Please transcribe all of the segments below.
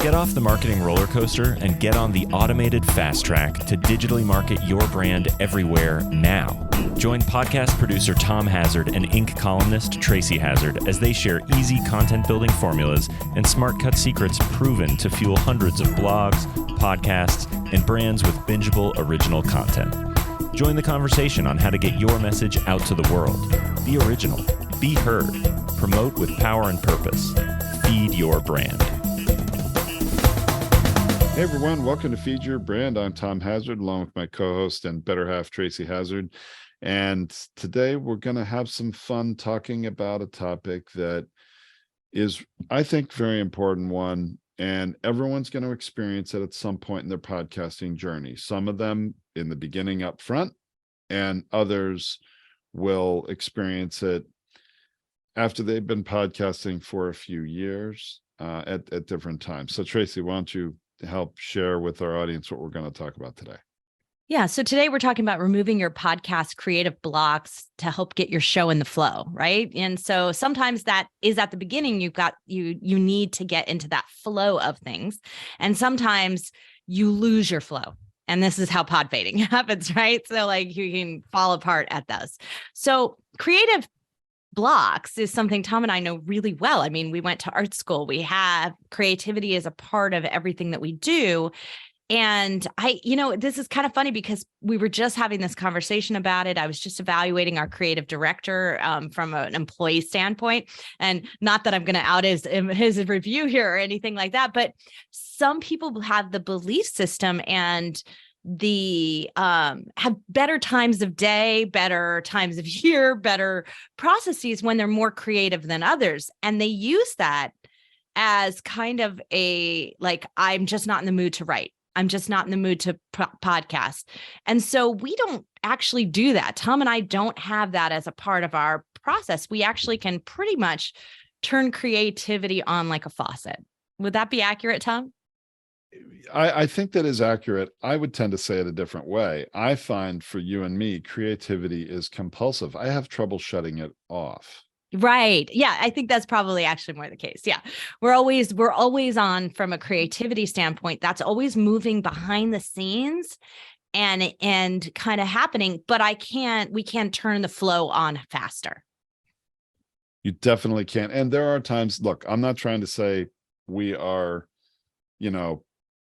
Get off the marketing roller coaster and get on the automated fast track to digitally market your brand everywhere now. Join podcast producer Tom Hazzard and Inc. columnist Tracy Hazzard as they share easy content building formulas and smart cut secrets proven to fuel hundreds of blogs, podcasts, and brands with bingeable original content. Join the conversation on how to get your message out to the world. Be original. Be heard. Promote with power and purpose. Feed your brand. Hey everyone, welcome to Feed Your Brand. I'm Tom Hazzard, along with my co-host and better half, Tracy Hazzard. And today we're going to have some fun talking about a topic that is, I think, very important one, and everyone's going to experience it at some point in their podcasting journey. Some of them in the beginning up front, and others will experience it after they've been podcasting for a few years at different times. So Tracy, why don't you help share with our audience what we're going to talk about today? Yeah. So today we're talking about removing your podcast creative blocks to help get your show in the flow, right? And so sometimes that is at the beginning, you need to get into that flow of things. And sometimes you lose your flow. And this is how podfading happens, right? So like you can fall apart at those. So creative blocks is something Tom and I know really well. I mean, we went to art school. We have creativity as a part of everything that we do. And this is kind of funny because we were just having this conversation about it. I was just evaluating our creative director from an employee standpoint, and not that I'm going to out his review here or anything like that, but some people have the belief system and have better times of day, better times of year, better processes when they're more creative than others. And they use that as kind of I'm just not in the mood to write. I'm just not in the mood to podcast. And so we don't actually do that. Tom and I don't have that as a part of our process. We actually can pretty much turn creativity on like a faucet. Would that be accurate, Tom? I think that is accurate. I would tend to say it a different way. I find for you and me, creativity is compulsive. I have trouble shutting it off. Right. Yeah. I think that's probably actually more the case. Yeah. We're always on from a creativity standpoint. That's always moving behind the scenes and kind of happening, but we can't turn the flow on faster. You definitely can. And there are times, look, I'm not trying to say we are,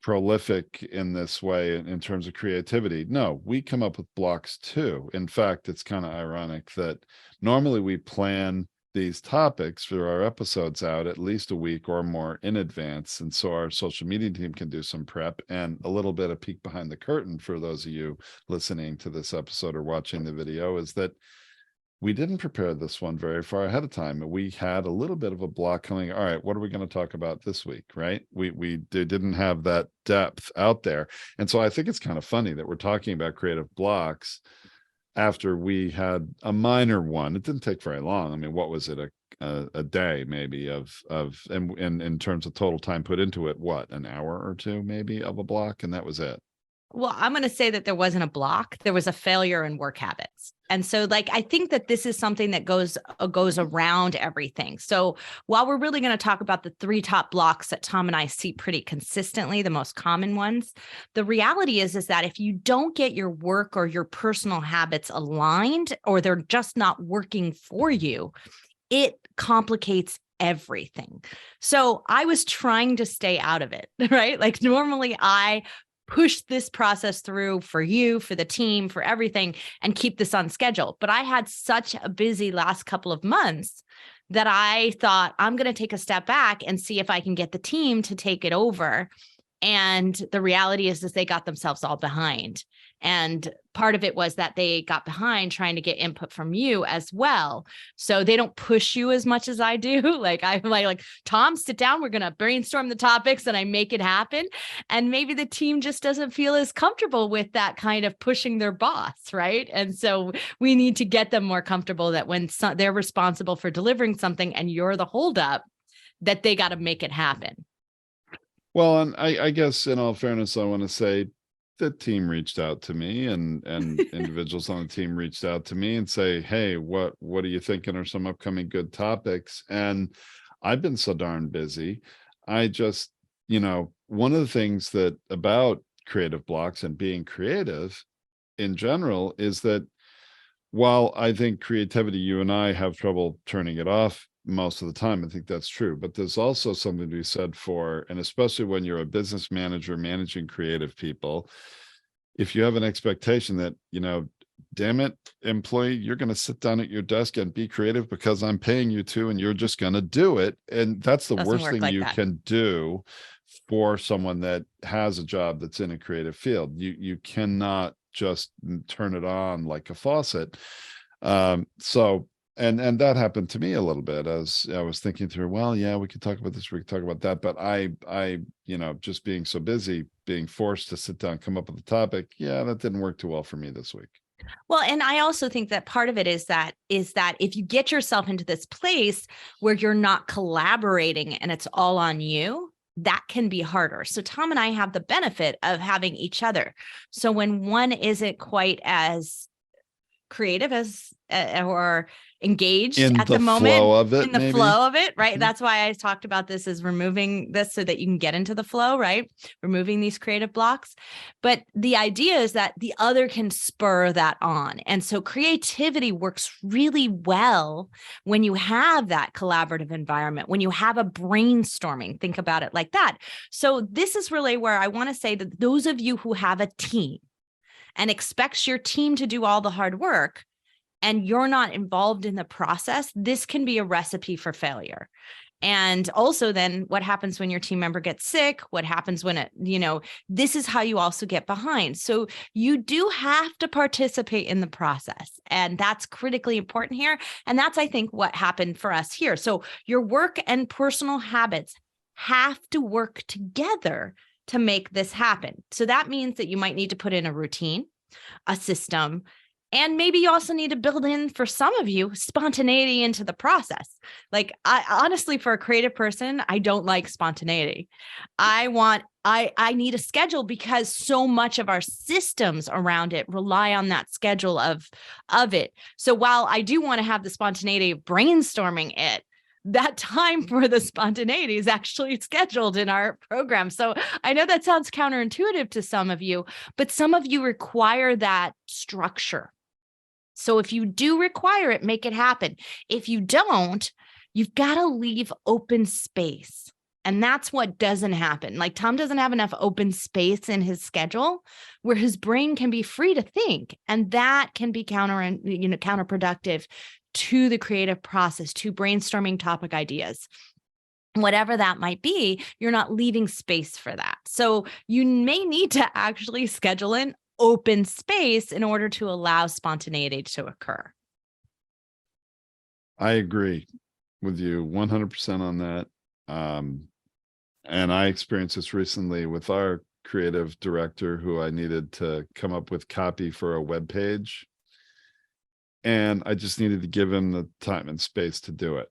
prolific in this way in terms of creativity. No, we come up with blocks too. In fact, it's kind of ironic that normally we plan these topics for our episodes out at least a week or more in advance. And so our social media team can do some prep. And a little bit of peek behind the curtain for those of you listening to this episode or watching the video is that we didn't prepare this one very far ahead of time. We had a little bit of a block coming. All right, what are we going to talk about this week, right? We didn't have that depth out there. And so I think it's kind of funny that we're talking about creative blocks after we had a minor one. It didn't take very long. I mean, what was it? A day maybe and in terms of total time put into it, what, an hour or two maybe of a block, and that was it. Well, I'm going to say that there wasn't a block. There was a failure in work habits. And so I think that this is something that goes around everything. So while we're really going to talk about the 3 top blocks that Tom and I see pretty consistently, the most common ones, the reality is that if you don't get your work or your personal habits aligned, or they're just not working for you, it complicates everything. So I was trying to stay out of it, right? Like normally I push this process through for you, for the team, for everything, and keep this on schedule. But I had such a busy last couple of months that I thought I'm going to take a step back and see if I can get the team to take it over. And the reality is they got themselves all behind. And part of it was that they got behind trying to get input from you as well. So they don't push you as much as I do. Like I'm like, Tom, sit down. We're going to brainstorm the topics and I make it happen. And maybe the team just doesn't feel as comfortable with that kind of pushing their boss, right? And so we need to get them more comfortable that when they're responsible for delivering something and you're the holdup, that they got to make it happen. Well, and I guess in all fairness, I want to say the team reached out to me and individuals on the team reached out to me and say, hey, what are you thinking are some upcoming good topics? And I've been so darn busy. I just one of the things that about creative blocks and being creative in general is that while I think creativity, you and I have trouble turning it off most of the time, I think that's true. But there's also something to be said for, and especially when you're a business manager managing creative people, if you have an expectation that, damn it, employee, you're going to sit down at your desk and be creative because I'm paying you to, and you're just going to do it. And that's the worst thing you can do for someone that has a job that's in a creative field. You cannot just turn it on like a faucet. So that happened to me a little bit as I was thinking through, well, yeah, we could talk about this, we could talk about that. But I, just being so busy, being forced to sit down, come up with a topic. Yeah, that didn't work too well for me this week. Well, and I also think that part of it is that if you get yourself into this place where you're not collaborating and it's all on you, that can be harder. So Tom and I have the benefit of having each other. So when one isn't quite as creative as or engaged in at the moment, flow of it, in the maybe. flow of it, right? Mm-hmm. That's why I talked about this as removing this so that you can get into the flow, right? Removing these creative blocks. But the idea is that the other can spur that on. And so creativity works really well when you have that collaborative environment, when you have a brainstorming, think about it like that. So this is really where I want to say that those of you who have a team and expects your team to do all the hard work, and you're not involved in the process, this can be a recipe for failure. And also then what happens when your team member gets sick? What happens when this is how you also get behind. So you do have to participate in the process. And that's critically important here. And that's, I think, what happened for us here. So your work and personal habits have to work together to make this happen. So that means that you might need to put in a routine, a system, and maybe you also need to build in, for some of you, spontaneity into the process. Like, I honestly, for a creative person, I don't like spontaneity. I need a schedule because so much of our systems around it rely on that schedule of it. So while I do want to have the spontaneity of brainstorming it, that time for the spontaneity is actually scheduled in our program. So I know that sounds counterintuitive to some of you, but some of you require that structure. So if you do require it, make it happen. If you don't, you've got to leave open space. And that's what doesn't happen. Like, Tom doesn't have enough open space in his schedule where his brain can be free to think. And that can be counterproductive to the creative process, to brainstorming topic ideas. Whatever that might be, you're not leaving space for that. So you may need to actually schedule in open space in order to allow spontaneity to occur. I agree with you 100% on that. And I experienced this recently with our creative director, who I needed to come up with copy for a web page. And I just needed to give him the time and space to do it.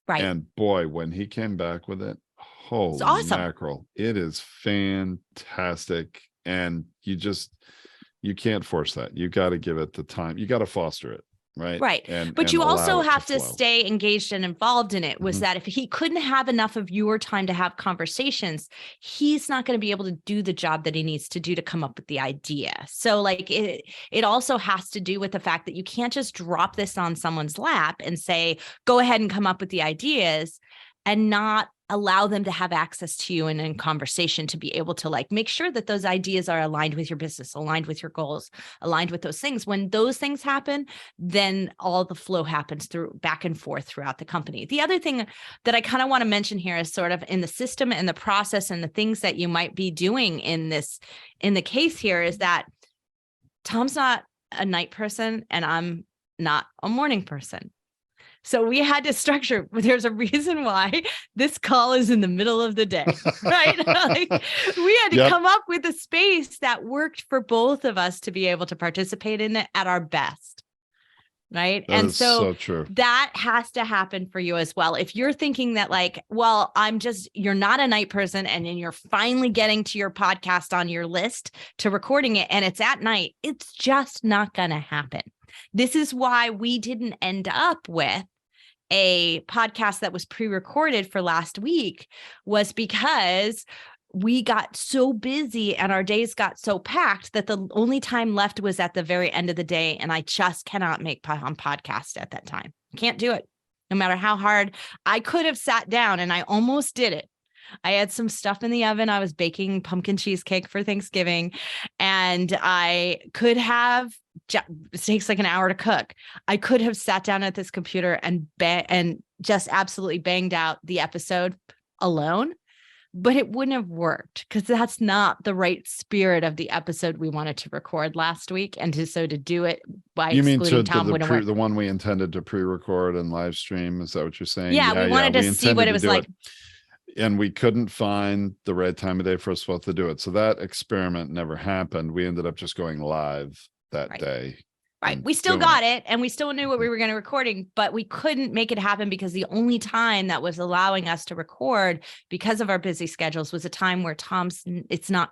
Right. And boy, when he came back with it, holy awesome. Mackerel, it is fantastic. And you can't force that. You got to give it the time. You got to foster it. Right. But you also have to stay engaged and involved in it. Was that if he couldn't have enough of your time to have conversations, he's not going to be able to do the job that he needs to do to come up with the idea. So like it also has to do with the fact that you can't just drop this on someone's lap and say, go ahead and come up with the ideas, and not allow them to have access to you and in conversation to be able to like make sure that those ideas are aligned with your business, aligned with your goals, aligned with those things. When those things happen, then all the flow happens through back and forth throughout the company. The other thing that I kind of want to mention here is sort of in the system and the process and the things that you might be doing in the case here is that Tom's not a night person and I'm not a morning person. So we had to structure, there's a reason why this call is in the middle of the day, right? Like, we had to come up with a space that worked for both of us to be able to participate in it at our best, right? That is so true. That has to happen for you as well. If you're thinking that like, well, you're not a night person and then you're finally getting to your podcast on your list to recording it and it's at night, it's just not going to happen. This is why we didn't end up with a podcast that was pre-recorded for last week, was because we got so busy and our days got so packed that the only time left was at the very end of the day. And I just cannot make on podcast at that time. Can't do it. No matter how hard I could have sat down, and I almost did it. I had some stuff in the oven. I was baking pumpkin cheesecake for Thanksgiving, and I could have, it takes like an hour to cook. I could have sat down at this computer and just absolutely banged out the episode alone, but it wouldn't have worked because that's not the right spirit of the episode we wanted to record last week. And to do it by excluding Tom wouldn't work. The one we intended to pre-record and live stream. Is that what you're saying? Yeah, we wanted to see what it was like. And we couldn't find the right time of day for us both to do it. So that experiment never happened. We ended up just going live that day. Right. We still got it, and we still knew what we were going to recording, but we couldn't make it happen because the only time that was allowing us to record because of our busy schedules was a time where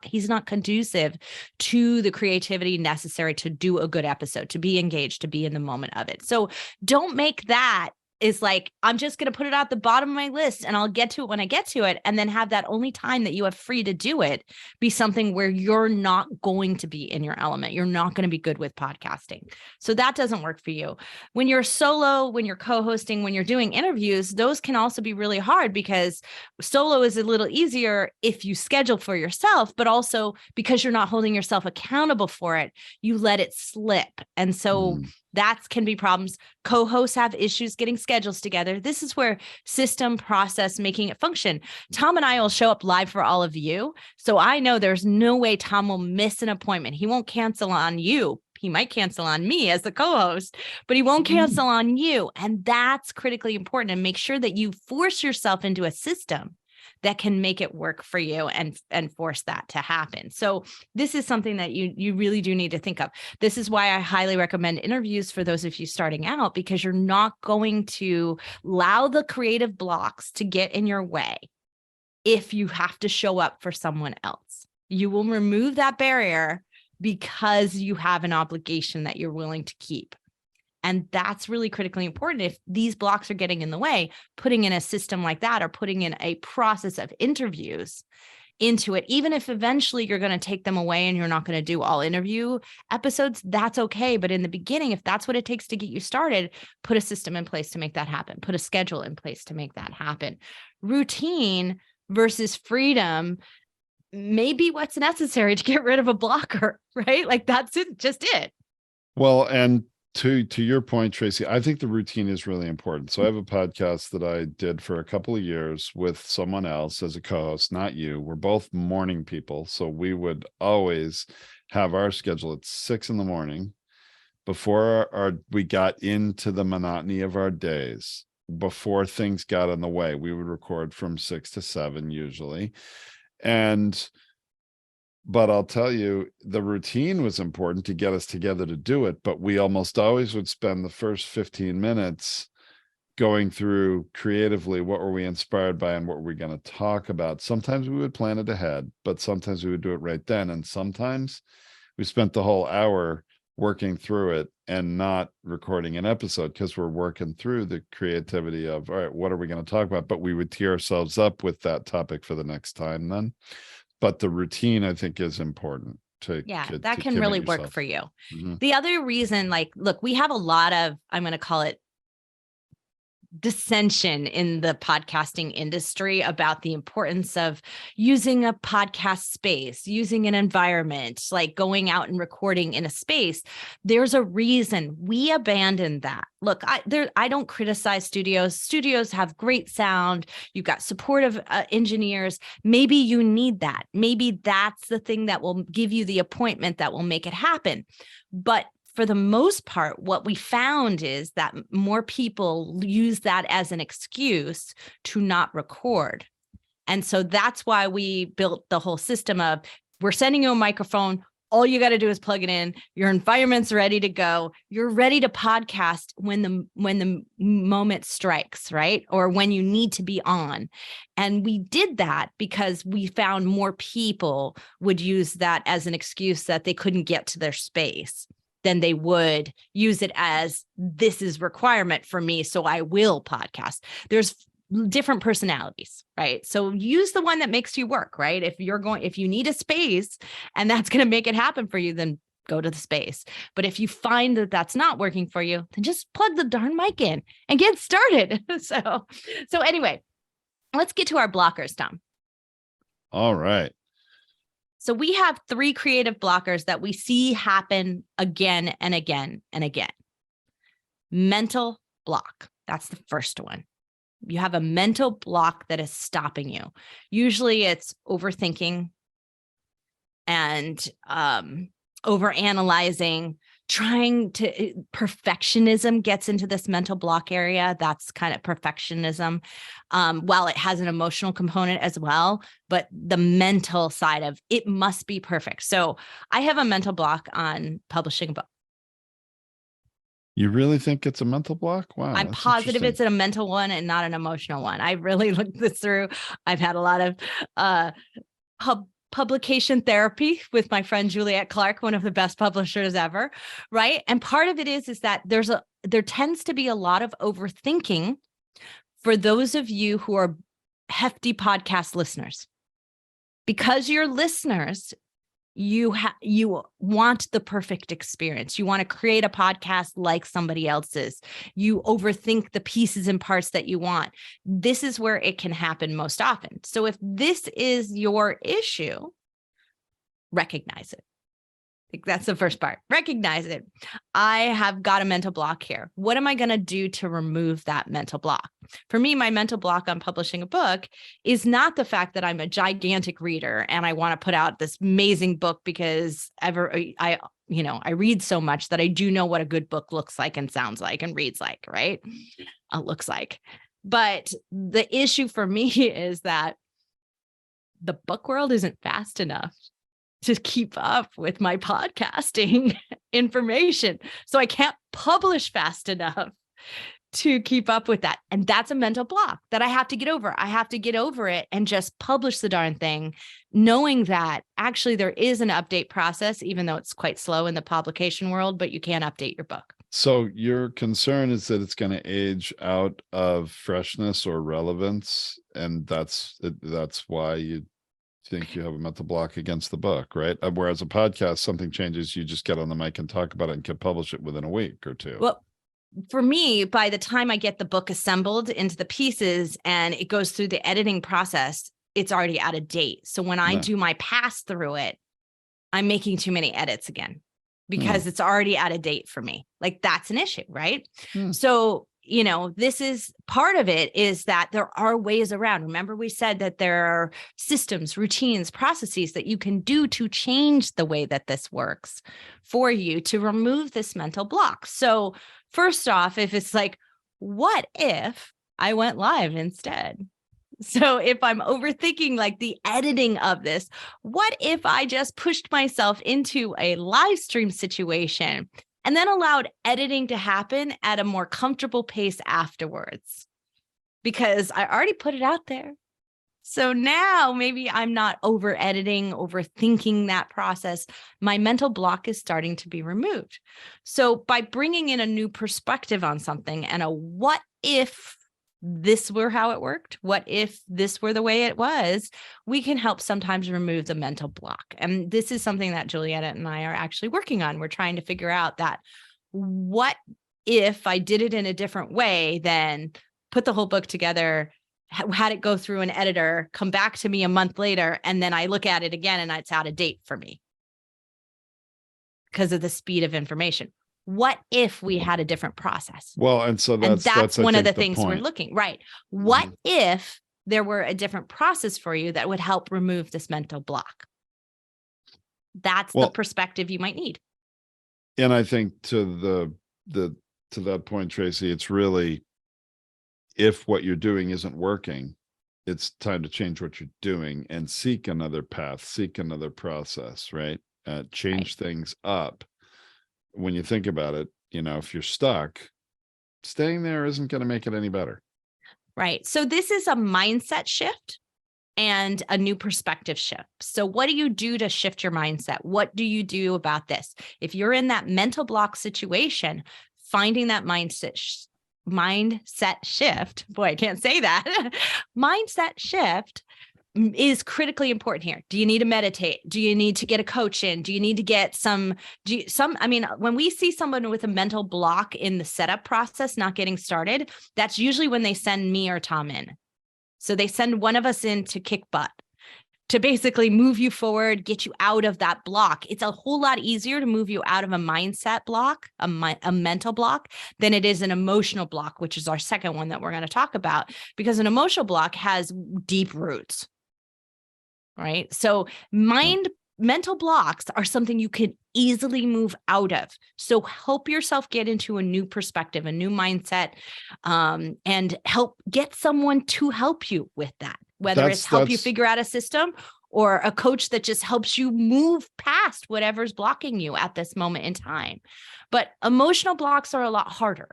he's not conducive to the creativity necessary to do a good episode, to be engaged, to be in the moment of it. So don't make that is like, I'm just going to put it at the bottom of my list and I'll get to it when I get to it. And then have that only time that you have free to do it be something where you're not going to be in your element. You're not going to be good with podcasting. So that doesn't work for you. When you're solo, when you're co-hosting, when you're doing interviews, those can also be really hard because solo is a little easier if you schedule for yourself, but also because you're not holding yourself accountable for it, you let it slip. And so that can be problems. Co-hosts have issues getting schedules together. This is where system, process, making it function. Tom and I will show up live for all of you. So I know there's no way Tom will miss an appointment. He won't cancel on you. He might cancel on me as the co-host, but he won't cancel on you. And that's critically important. And make sure that you force yourself into a system that can make it work for you and force that to happen. So this is something that you really do need to think of. This is why I highly recommend interviews for those of you starting out, because you're not going to allow the creative blocks to get in your way if you have to show up for someone else. You will remove that barrier because you have an obligation that you're willing to keep. And that's really critically important. If these blocks are getting in the way, putting in a system like that or putting in a process of interviews into it, even if eventually you're going to take them away and you're not going to do all interview episodes, that's okay. But in the beginning, if that's what it takes to get you started, put a system in place to make that happen. Put a schedule in place to make that happen. Routine versus freedom may be what's necessary to get rid of a blocker, right? Like that's it, just it. Well, and to your point, Tracy, I think the routine is really important. So I have a podcast that I did for a couple of years with someone else as a co-host, not you. We're both morning people. So we would always have our schedule at 6 a.m. before we got into the monotony of our days, before things got in the way. We would record from 6 to 7 usually. But I'll tell you, the routine was important to get us together to do it. But we almost always would spend the first 15 minutes going through creatively, what were we inspired by and what were we going to talk about? Sometimes we would plan it ahead, but sometimes we would do it right then. And sometimes we spent the whole hour working through it and not recording an episode because we're working through the creativity of, all right, what are we going to talk about? But we would tee ourselves up with that topic for the next time then. But the routine, I think, is important that can really work for you. Mm-hmm. The other reason, look, we have a lot of, I'm going to call it dissension in the podcasting industry about the importance of using a podcast space, using an environment, like going out and recording in a space. There's a reason we abandoned that. Look, I don't criticize studios. Studios have great sound. You've got supportive engineers. Maybe you need that. Maybe that's the thing that will give you the appointment that will make it happen. But for the most part, what we found is that more people use that as an excuse to not record. And so that's why we built the whole system of, we're sending you a microphone. All you got to do is plug it in. Your environment's ready to go. You're ready to podcast when the moment strikes, right? Or when you need to be on. And we did that because we found more people would use that as an excuse that they couldn't get to their space than they would use it as, this is requirement for me, so I will podcast. There's different personalities, right? So use the one that makes you work, right? If you need a space and that's going to make it happen for you, then go to the space. But if you find that that's not working for you, then just plug the darn mic in and get started. So anyway, let's get to our blockers, Tom. All right. So we have 3 creative blockers that we see happen again and again and again. Mental block. That's the first one. You have a mental block that is stopping you. Usually it's overthinking and overanalyzing, perfectionism gets into this mental block area. That's kind of perfectionism, while it has an emotional component as well, but the mental side of it must be perfect. So I have a mental block on publishing a book. You really think it's a mental block? Wow. I'm positive it's a mental one and not an emotional one. I really looked this through. I've had a lot of publication therapy with my friend Juliette Clark, one of the best publishers ever, right? And part of it is that there tends to be a lot of overthinking for those of you who are hefty podcast listeners. Because you're listeners, you want the perfect experience. You want to create a podcast like somebody else's. You overthink the pieces and parts that you want. This is where it can happen most often. So if this is your issue, recognize it. I think that's the first part. Recognize it. I have got a mental block here. What am I going to do to remove that mental block? For me, my mental block on publishing a book is not the fact that I'm a gigantic reader and I want to put out this amazing book because I read so much that I do know what a good book looks like and sounds like and reads like, right? Looks like. But the issue for me is that the book world isn't fast enough to keep up with my podcasting information. So I can't publish fast enough to keep up with that. And that's a mental block that I have to get over. I have to get over it and just publish the darn thing, knowing that actually there is an update process, even though it's quite slow in the publication world, but you can update your book. So your concern is that it's going to age out of freshness or relevance. And that's why you think you have a mental block against the book, right? Whereas a podcast, something changes, you just get on the mic and talk about it and can publish it within a week or two. Well, for me, by the time I get the book assembled into the pieces and it goes through the editing process, it's already out of date. So when I do my pass through it, I'm making too many edits again because it's already out of date for me. Like that's an issue, right? So this is part of it is that there are ways around. Remember, we said that there are systems, routines, processes that you can do to change the way that this works for you to remove this mental block. So first off, if it's like, what if I went live instead? So if I'm overthinking like the editing of this, what if I just pushed myself into a live stream situation and then allowed editing to happen at a more comfortable pace afterwards? Because I already put it out there. So now maybe I'm not over editing, overthinking that process. My mental block is starting to be removed. So by bringing in a new perspective on something and a what if this were how it worked, what if this were the way it was, we can help sometimes remove the mental block. And this is something that Julietta and I are actually working on. We're trying to figure out that what if I did it in a different way than put the whole book together, had it go through an editor, come back to me a month later, and then I look at it again and it's out of date for me because of the speed of information. What if we had a different process? Well, and so that's one of the things we're looking, right? What if there were a different process for you that would help remove this mental block? That's the perspective you might need. And I think to that point, Tracy, it's really, if what you're doing isn't working, it's time to change what you're doing and seek another path, seek another process, right? Change things up. When you think about it, if you're stuck, staying there isn't going to make it any better. Right. So this is a mindset shift and a new perspective shift. So what do you do to shift your mindset? What do you do about this? If you're in that mental block situation, finding that mindset mindset shift. Boy, I can't say that. Mindset shift is critically important here. Do you need to meditate? Do you need to get a coach in? Do you need to get when we see someone with a mental block in the setup process, not getting started, that's usually when they send me or Tom in. So they send one of us in to kick butt, to basically move you forward, get you out of that block. It's a whole lot easier to move you out of a mindset block, a mental block, than it is an emotional block, which is our second one that we're going to talk about, because an emotional block has deep roots, right? So mental blocks are something you can easily move out of. So help yourself get into a new perspective, a new mindset, and get someone to help you with that. Whether it's help you figure out a system or a coach that just helps you move past whatever's blocking you at this moment in time. But emotional blocks are a lot harder,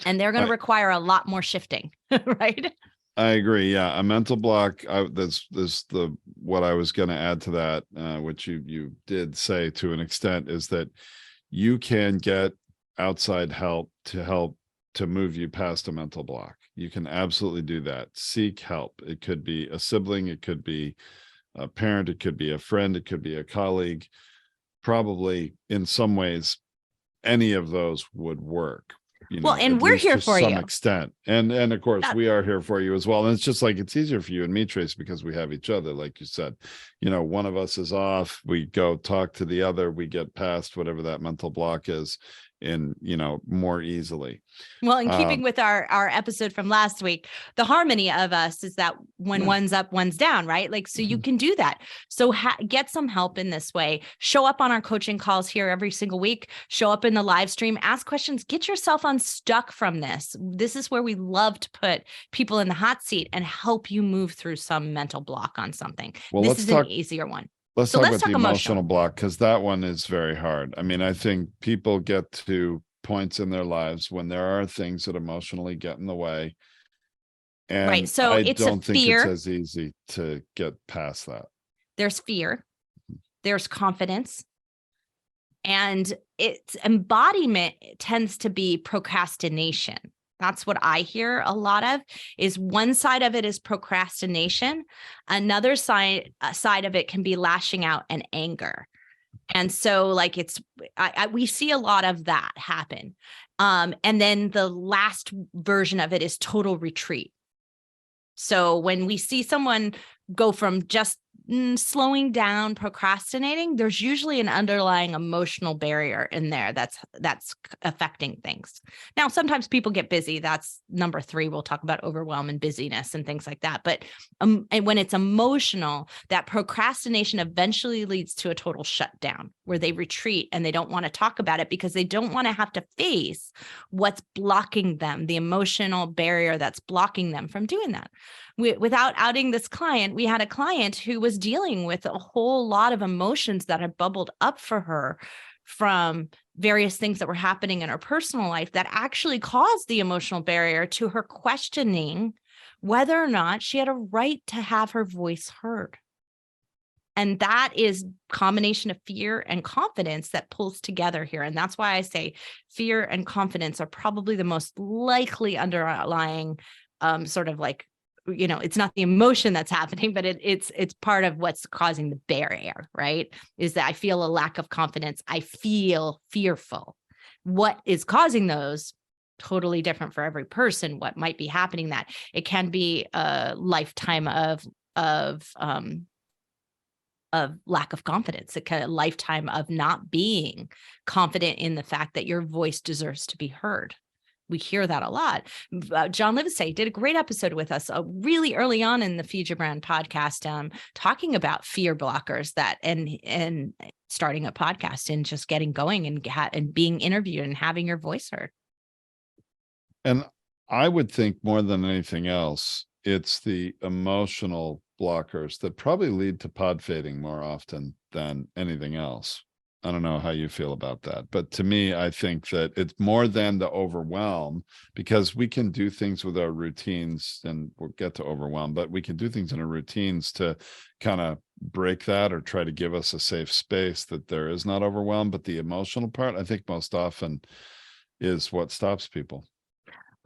and they're going to require a lot more shifting, right? I agree. Yeah. A mental block. What I was going to add to that, which you did say to an extent, is that you can get outside help to move you past a mental block. You can absolutely do that. Seek help. It could be a sibling. It could be a parent. It could be a friend. It could be a colleague. Probably in some ways, any of those would work. And we're here for you to some extent. And of course, we are here for you as well. And it's just like, it's easier for you and me, Trace, because we have each other. Like you said, one of us is off. We go talk to the other. We get past whatever that mental block is more easily. Well, in keeping with our episode from last week, the harmony of us is that when one's up, one's down, right? Like, so you can do that. So get some help in this way. Show up on our coaching calls here every single week. Show up in the live stream, ask questions, get yourself unstuck from this. This is where we love to put people in the hot seat and help you move through some mental block on something. Well, this is an easier one. Let's talk about the emotional block, because that one is very hard. I mean, I think people get to points in their lives when there are things that emotionally get in the way. And right. So I don't think it's as easy to get past that. There's fear, there's confidence, and its embodiment tends to be procrastination. That's what I hear a lot of, is one side of it is procrastination. Another side of it can be lashing out and anger. And so like we see a lot of that happen. And then the last version of it is total retreat. So when we see someone go from just slowing down, procrastinating, there's usually an underlying emotional barrier in there that's affecting things. Now, sometimes people get busy. That's number 3. We'll talk about overwhelm and busyness and things like that. But and when it's emotional, that procrastination eventually leads to a total shutdown where they retreat and they don't want to talk about it because they don't want to have to face what's blocking them, the emotional barrier that's blocking them from doing that. Without outing this client, we had a client who was dealing with a whole lot of emotions that had bubbled up for her from various things that were happening in her personal life that actually caused the emotional barrier to her questioning whether or not she had a right to have her voice heard. And that is a combination of fear and confidence that pulls together here. And that's why I say fear and confidence are probably the most likely underlying sort of like, it's not the emotion that's happening, but it's part of what's causing the barrier, right? Is that I feel a lack of confidence. I feel fearful. What is causing those? Totally different for every person. What might be happening that it can be a lifetime of lack of confidence, a lifetime of not being confident in the fact that your voice deserves to be heard. We hear that a lot. John Livesey did a great episode with us really early on in the Feed Your Brand podcast, talking about fear blockers and starting a podcast and just getting going and being interviewed and having your voice heard. And I would think more than anything else, it's the emotional blockers that probably lead to pod fading more often than anything else. I don't know how you feel about that, but to me, I think that it's more than the overwhelm, because we can do things with our routines, and we'll get to overwhelm, but we can do things in our routines to kind of break that or try to give us a safe space that there is not overwhelm. But the emotional part, I think most often is what stops people.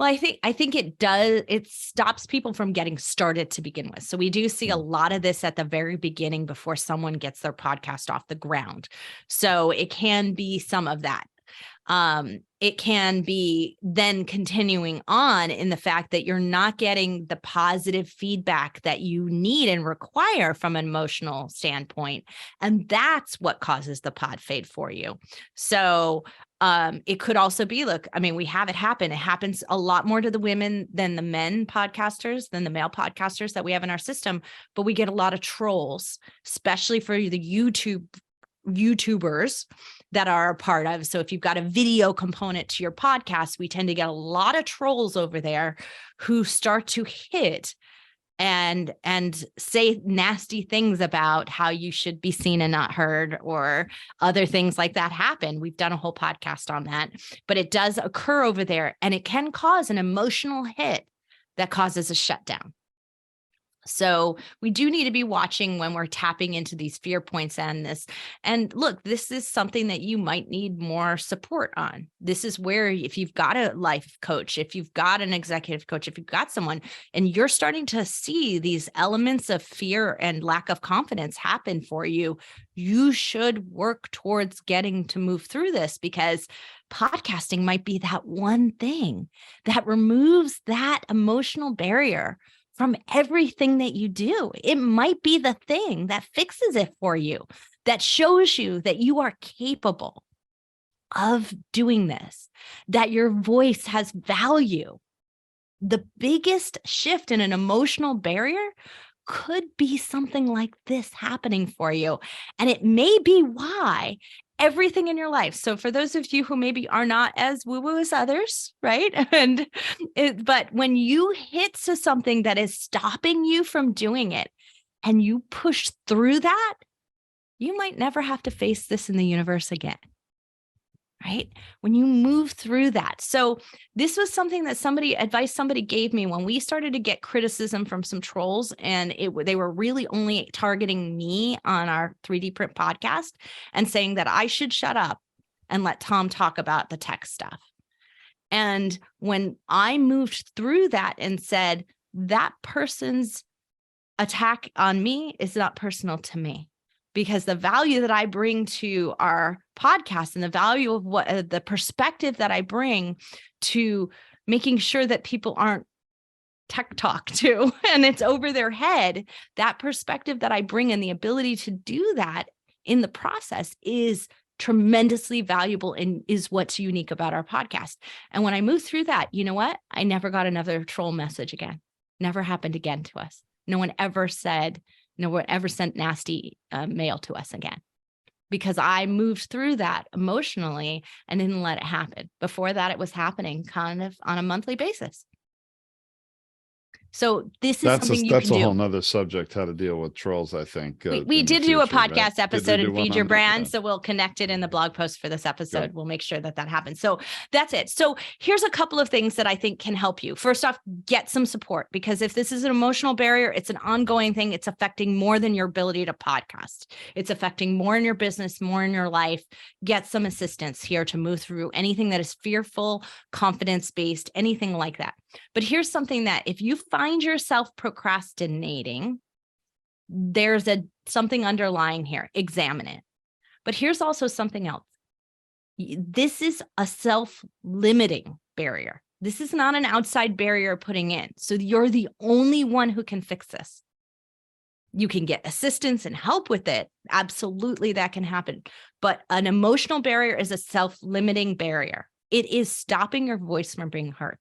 Well, I think it does. It stops people from getting started to begin with. So we do see a lot of this at the very beginning before someone gets their podcast off the ground. So it can be some of that. It can be then continuing on in the fact that you're not getting the positive feedback that you need and require from an emotional standpoint. And that's what causes the pod fade for you. So it could also be, look, I mean, we have it happen. It happens a lot more to the women than the men podcasters, than the male podcasters that we have in our system. But we get a lot of trolls, especially for the YouTubers that are a part of. So if you've got a video component to your podcast, we tend to get a lot of trolls over there who start to hit and say nasty things about how you should be seen and not heard, or other things like that happen. We've done a whole podcast on that, but it does occur over there, and it can cause an emotional hit that causes a shutdown. So we do need to be watching when we're tapping into these fear points and this. And look, this is something that you might need more support on. This is where, if you've got a life coach, if you've got an executive coach, if you've got someone and you're starting to see these elements of fear and lack of confidence happen for you, you should work towards getting to move through this, because podcasting might be that one thing that removes that emotional barrier from everything that you do. It might be the thing that fixes it for you, that shows you that you are capable of doing this, that your voice has value. The biggest shift in an emotional barrier could be something like this happening for you. And it may be why everything in your life. So for those of you who maybe are not as woo-woo as others, right? But when you hit to something that is stopping you from doing it and you push through that, you might never have to face this in the universe again, right? When you move through that. So this was something that advice somebody gave me when we started to get criticism from some trolls, and they were really only targeting me on our 3D print podcast and saying that I should shut up and let Tom talk about the tech stuff. And when I moved through that and said, that person's attack on me is not personal to me, because the value that I bring to our podcast and the value of what the perspective that I bring to making sure that people aren't tech talk to and it's over their head, that perspective that I bring and the ability to do that in the process is tremendously valuable and is what's unique about our podcast. And when I moved through that, you know what? I never got another troll message again. Never happened again to us. No one ever sent nasty mail to us again, because I moved through that emotionally and didn't let it happen. Before that, it was happening kind of on a monthly basis. So this is something you can do. That's a whole nother subject, how to deal with trolls, I think. We did do a podcast episode and and Feed Your Brand. So we'll connect it in the blog post for this episode. Good. We'll make sure that happens. So that's it. So here's a couple of things that I think can help you. First off, get some support, because if this is an emotional barrier, it's an ongoing thing. It's affecting more than your ability to podcast. It's affecting more in your business, more in your life. Get some assistance here to move through anything that is fearful, confidence-based, anything like that. But here's something that if you find yourself procrastinating, there's something underlying here. Examine it. But here's also something else. This is a self-limiting barrier. This is not an outside barrier putting in. So you're the only one who can fix this. You can get assistance and help with it. Absolutely, that can happen. But an emotional barrier is a self-limiting barrier. It is stopping your voice from being heard.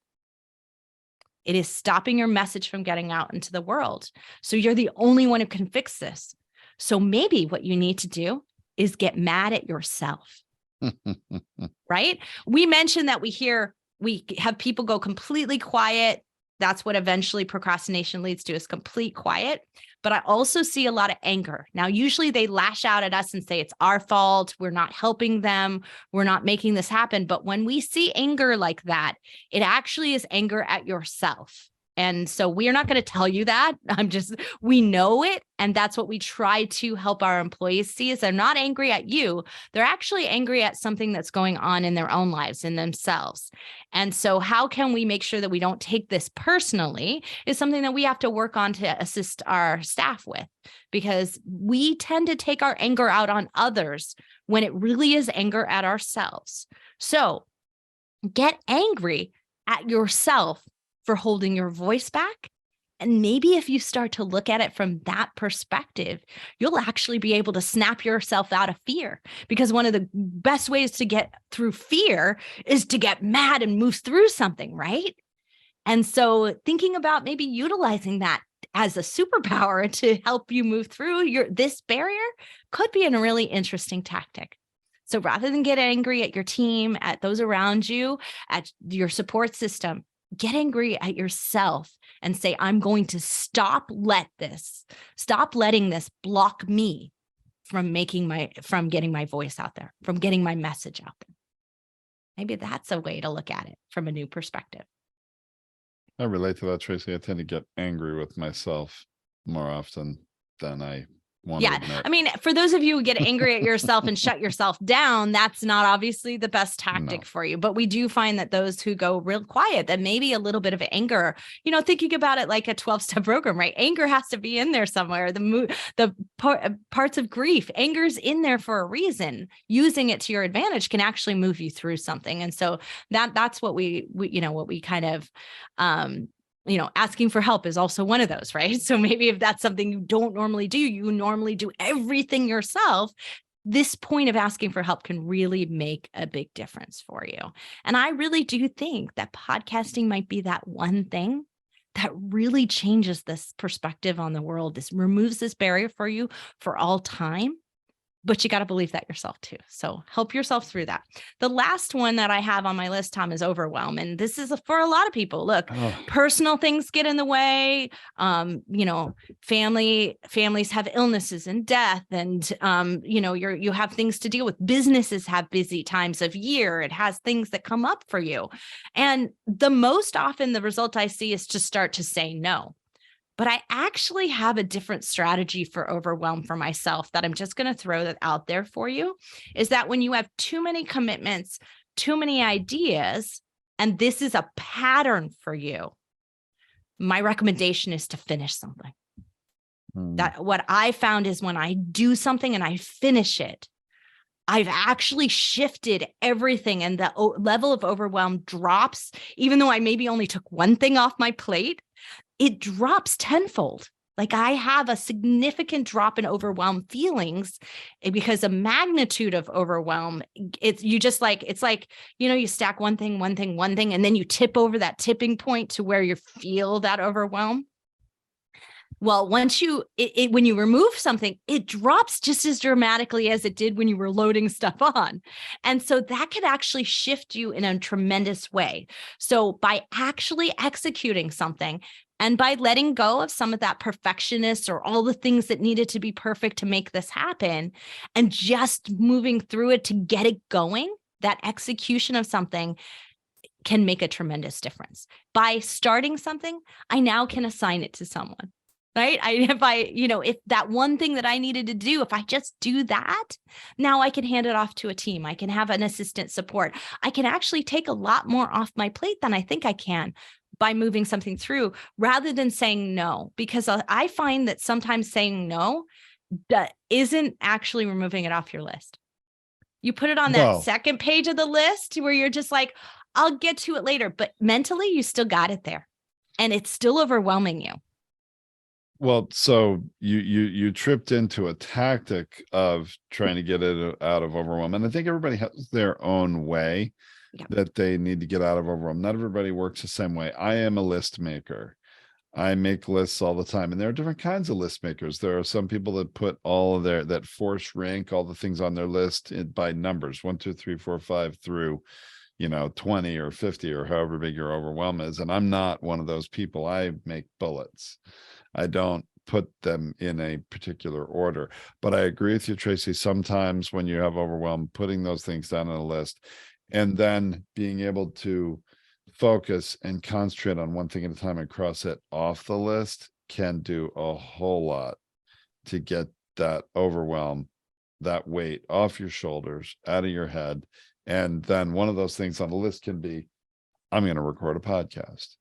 It is stopping your message from getting out into the world. So you're the only one who can fix this. So maybe what you need to do is get mad at yourself, right? We mentioned that we have people go completely quiet. That's what eventually procrastination leads to, is complete quiet. But I also see a lot of anger. Now, usually they lash out at us and say it's our fault. We're not helping them. We're not making this happen. But when we see anger like that, it actually is anger at yourself. And so we are not going to tell you that. We know it. And that's what we try to help our employees see, is they're not angry at you. They're actually angry at something that's going on in their own lives, in themselves. And so how can we make sure that we don't take this personally is something that we have to work on to assist our staff with, because we tend to take our anger out on others when it really is anger at ourselves. So get angry at yourself for holding your voice back. And maybe if you start to look at it from that perspective, you'll actually be able to snap yourself out of fear, because one of the best ways to get through fear is to get mad and move through something, right? And so thinking about maybe utilizing that as a superpower to help you move through this barrier could be a really interesting tactic. So rather than get angry at your team, at those around you, at your support system, get angry at yourself and say, I'm going to stop letting this block me from getting my voice out there, from getting my message out there. Maybe that's a way to look at it from a new perspective. I relate to that, Tracy. I tend to get angry with myself more often than I want to admit. I mean, for those of you who get angry at yourself and shut yourself down, that's not obviously the best tactic for you. But we do find that those who go real quiet, that maybe a little bit of anger, thinking about it like a 12-step program, right? Anger has to be in there somewhere. The parts of grief, anger's in there for a reason. Using it to your advantage can actually move you through something. And so that's what we kind of, asking for help is also one of those, right? So maybe if that's something you don't normally do, you normally do everything yourself, this point of asking for help can really make a big difference for you. And I really do think that podcasting might be that one thing that really changes this perspective on the world. This removes this barrier for you for all time. But you got to believe that yourself too. So help yourself through that. The last one that I have on my list, Tom, is overwhelm. And this is for a lot of people. Look, personal things get in the way. Families have illnesses and death, and you have things to deal with. Businesses have busy times of year. It has things that come up for you. And the most often the result I see is to start to say no. But I actually have a different strategy for overwhelm for myself that I'm just going to throw that out there for you, is that when you have too many commitments, too many ideas, and this is a pattern for you, my recommendation is to finish something. That what I found is when I do something and I finish it, I've actually shifted everything, and the level of overwhelm drops. Even though I maybe only took one thing off my plate, it drops tenfold. Like I have a significant drop in overwhelm feelings because the magnitude of overwhelm, you stack one thing, and then you tip over that tipping point to where you feel that overwhelm. Well, once when you remove something, it drops just as dramatically as it did when you were loading stuff on. And so that could actually shift you in a tremendous way. So by actually executing something, and by letting go of some of that perfectionist or all the things that needed to be perfect to make this happen, and just moving through it to get it going, that execution of something can make a tremendous difference. By starting something, I now can assign it to someone. Right? If that one thing that I needed to do, if I just do that, now I can hand it off to a team. I can have an assistant support. I can actually take a lot more off my plate than I think I can by moving something through, rather than saying no, because I find that sometimes saying no that isn't actually removing it off your list. You put it on that second page of the list where you're just like, I'll get to it later, but mentally you still got it there and it's still overwhelming you. Well, so you tripped into a tactic of trying to get it out of overwhelm. And I think everybody has their own way that they need to get out of overwhelm. Not everybody works the same way. I am a list maker. I make lists all the time. And there are different kinds of list makers. There are some people that put all of that force rank all the things on their list by numbers, 1, 2, 3, 4, 5 through 20 or 50 or however big your overwhelm is. And I'm not one of those people. I make bullets. I don't put them in a particular order. But I agree with you, Tracy. Sometimes when you have overwhelm, putting those things down on a list and then being able to focus and concentrate on one thing at a time and cross it off the list can do a whole lot to get that overwhelm, that weight off your shoulders, out of your head. And then one of those things on the list can be, I'm going to record a podcast.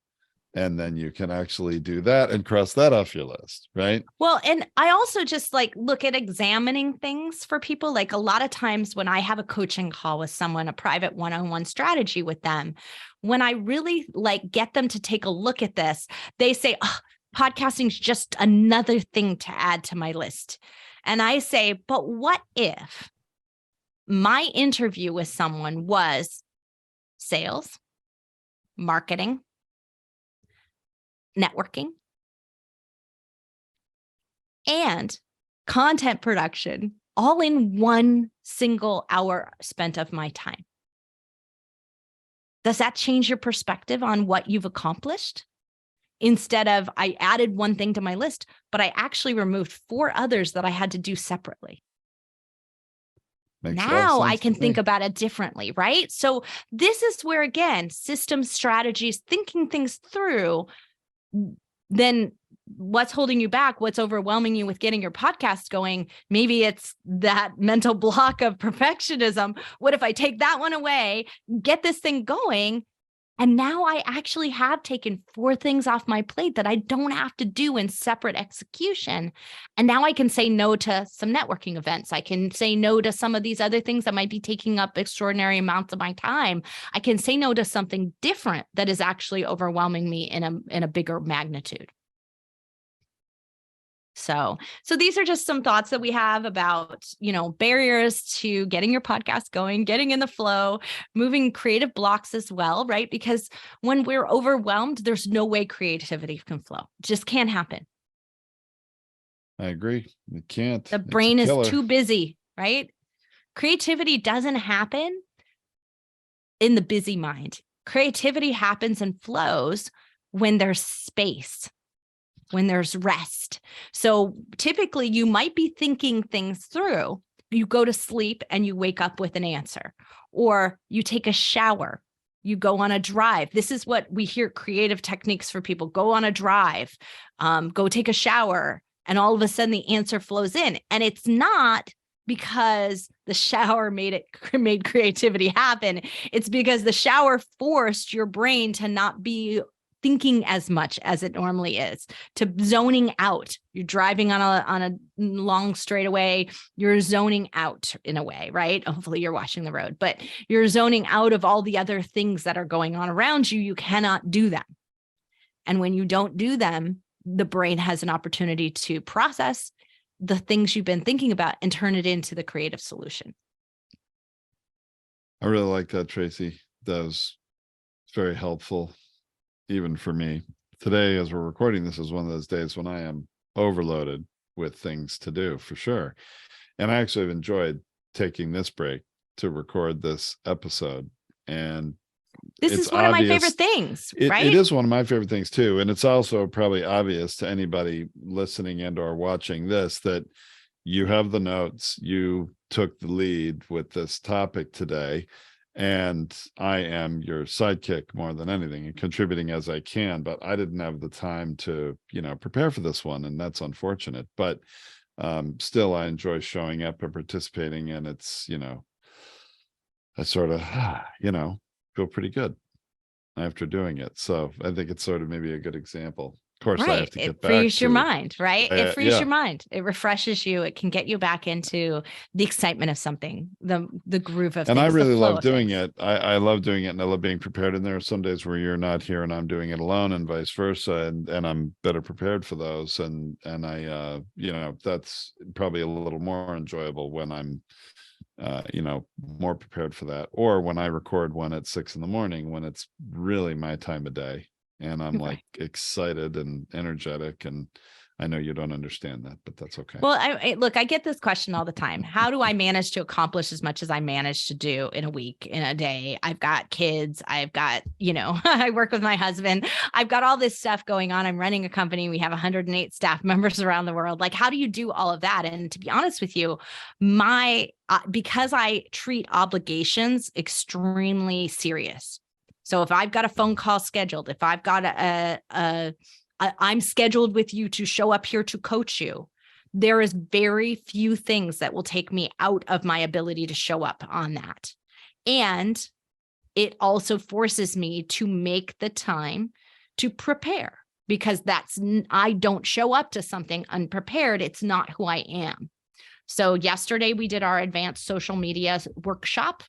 And then you can actually do that and cross that off your list, right? Well, and I also just like look at examining things for people. Like a lot of times when I have a coaching call with someone, a private one-on-one strategy with them, when I really like get them to take a look at this, they say, oh, podcasting is just another thing to add to my list. And I say, but what if my interview with someone was sales, marketing, networking, and content production all in one single hour spent of my time? Does that change your perspective on what you've accomplished? Instead of I added one thing to my list, but I actually removed 4 others that I had to do separately. Now I can think about it differently, right? So this is where, again, system strategies, thinking things through, then what's holding you back? What's overwhelming you with getting your podcast going? Maybe it's that mental block of perfectionism. What if I take that one away, get this thing going? And now I actually have taken 4 things off my plate that I don't have to do in separate execution. And now I can say no to some networking events. I can say no to some of these other things that might be taking up extraordinary amounts of my time. I can say no to something different that is actually overwhelming me in a bigger magnitude. So these are just some thoughts that we have about, barriers to getting your podcast going, getting in the flow, moving creative blocks as well, right? Because when we're overwhelmed, there's no way creativity can flow. It just can't happen. I agree. It can't. The brain is too busy, right? Creativity doesn't happen in the busy mind. Creativity happens and flows when there's space, when there's rest. So typically you might be thinking things through. You go to sleep and you wake up with an answer, or you take a shower, you go on a drive. This is what we hear creative techniques for people. Go on a drive, go take a shower, and all of a sudden the answer flows in. And it's not because the shower made creativity happen. It's because the shower forced your brain to not be thinking as much as it normally is, to zoning out. You're driving on a long straightaway, you're zoning out in a way, right? Hopefully you're watching the road, but you're zoning out of all the other things that are going on around you. You cannot do them. And when you don't do them, the brain has an opportunity to process the things you've been thinking about and turn it into the creative solution. I really like that, Tracy. That was very helpful. Even for me today, as we're recording, this is one of those days when I am overloaded with things to do, for sure. And I actually have enjoyed taking this break to record this episode. And this is one of my favorite things, right? It is one of my favorite things too. And it's also probably obvious to anybody listening and or watching this that you have the notes, you took the lead with this topic today. And I am your sidekick more than anything, and contributing as I can, but I didn't have the time to, prepare for this one. And that's unfortunate, but still I enjoy showing up and participating. And it's, I sort of, feel pretty good after doing it. So I think it's sort of maybe a good example. Of course, right. I have to get back. It frees your mind, right? It frees your mind. It refreshes you. It can get you back into the excitement of something, the groove of things. And I really love doing it. I love doing it, and I love being prepared. And there are some days where you're not here and I'm doing it alone, and vice versa. And I'm better prepared for those. And I, that's probably a little more enjoyable when I'm, more prepared for that. Or when I record one at 6 a.m, when it's really my time of day. And I'm like excited and energetic. And I know you don't understand that, but that's okay. Well, I get this question all the time. How do I manage to accomplish as much as I manage to do in a week, in a day? I've got kids. I've got, I work with my husband. I've got all this stuff going on. I'm running a company. We have 108 staff members around the world. Like, how do you do all of that? And to be honest with you, because I treat obligations extremely serious. So if I've got a phone call scheduled, if I've got I'm scheduled with you to show up here to coach you, there is very few things that will take me out of my ability to show up on that. And it also forces me to make the time to prepare, because I don't show up to something unprepared. It's not who I am. So yesterday we did our advanced social media workshop,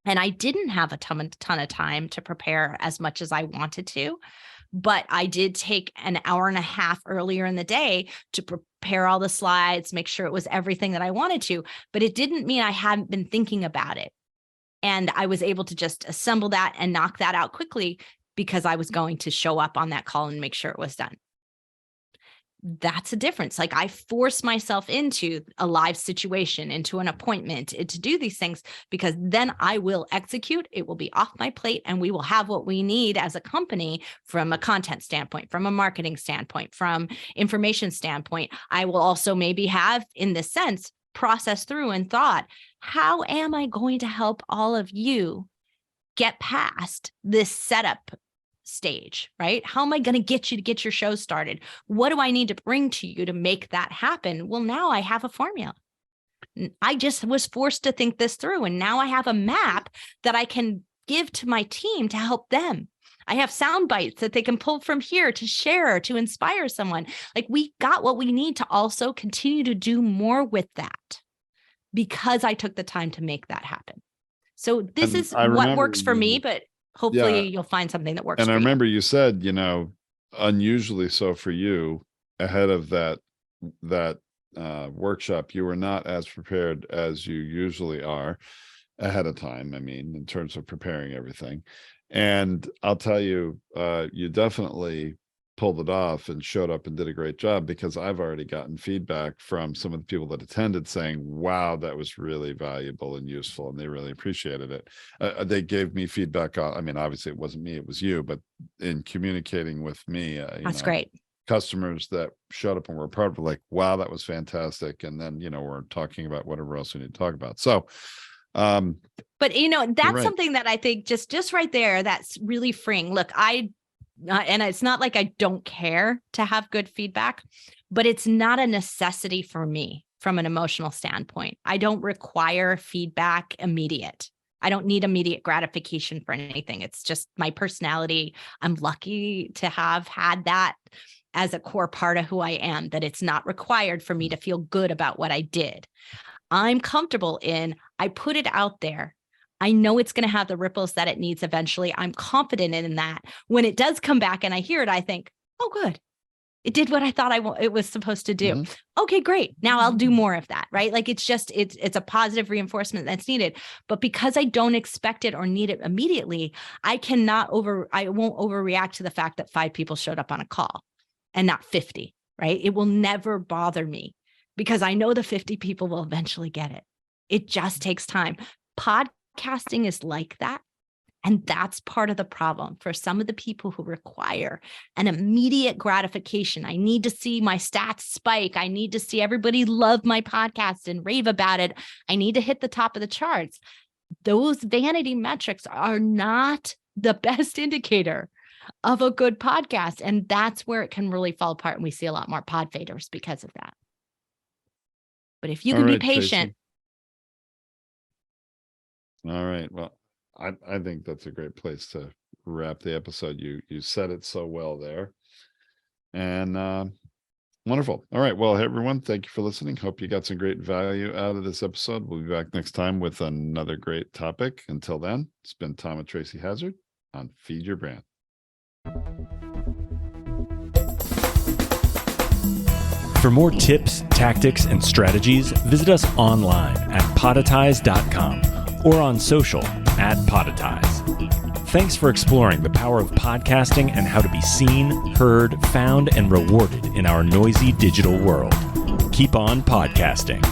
and I didn't have a ton of time to prepare as much as I wanted to, but I did take an hour and a half earlier in the day to prepare all the slides, make sure it was everything that I wanted to, but it didn't mean I hadn't been thinking about it. And I was able to just assemble that and knock that out quickly because I was going to show up on that call and make sure it was done. That's a difference. Like, I force myself into a live situation, into an appointment, to do these things, because then I will execute. It will be off my plate, and we will have what we need as a company from a content standpoint, from a marketing standpoint, from information standpoint. I will also maybe have, in this sense, process through and thought, how am I going to help all of you get past this setup stage, right? How am I going to get you to get your show started? What do I need to bring to you to make that happen? Well, now I have a formula. I just was forced to think this through, and now I have a map that I can give to my team to help them. I have sound bites that they can pull from here to share, to inspire someone. Like, we got what we need to also continue to do more with that, because I took the time to make that happen. So this is what works for me, but hopefully you'll find something that works for you. And I remember you said, unusually so for you, ahead of that workshop, you were not as prepared as you usually are ahead of time. I mean, in terms of preparing everything. And I'll tell you, you definitely pulled it off and showed up and did a great job, because I've already gotten feedback from some of the people that attended saying, wow, that was really valuable and useful, and they really appreciated it. They gave me feedback on, I mean, obviously it wasn't me, it was you, but in communicating with me, that's great. Customers that showed up and were part of it, like, wow, that was fantastic. And then, we're talking about whatever else we need to talk about. So, but that's right. something that I think just right there, that's really freeing. Look, and it's not like I don't care to have good feedback, but it's not a necessity for me from an emotional standpoint. I don't require feedback immediate. I don't need immediate gratification for anything. It's just my personality. I'm lucky to have had that as a core part of who I am, that it's not required for me to feel good about what I did. I'm comfortable I put it out there. I know it's going to have the ripples that it needs eventually. I'm confident in that. When it does come back and I hear it, I think, oh, good. It did what I thought it was supposed to do. Mm-hmm. Okay, great. Now I'll do more of that, right? Like, it's a positive reinforcement that's needed. But because I don't expect it or need it immediately, I won't overreact to the fact that 5 people showed up on a call and not 50, right? It will never bother me, because I know the 50 people will eventually get it. It just takes time. Podcasting is like that. And that's part of the problem for some of the people who require an immediate gratification. I need to see my stats spike. I need to see everybody love my podcast and rave about it. I need to hit the top of the charts. Those vanity metrics are not the best indicator of a good podcast. And that's where it can really fall apart. And we see a lot more pod faders because of that. But if you can be patient. Tracy. All right. Well, I think that's a great place to wrap the episode. You said it so well there. And wonderful. All right. Well, hey, everyone, thank you for listening. Hope you got some great value out of this episode. We'll be back next time with another great topic. Until then, it's been Tom and Tracy Hazzard on Feed Your Brand. For more tips, tactics, and strategies, visit us online at podetize.com or on social at Podetize. Thanks for exploring the power of podcasting and how to be seen, heard, found, and rewarded in our noisy digital world. Keep on podcasting.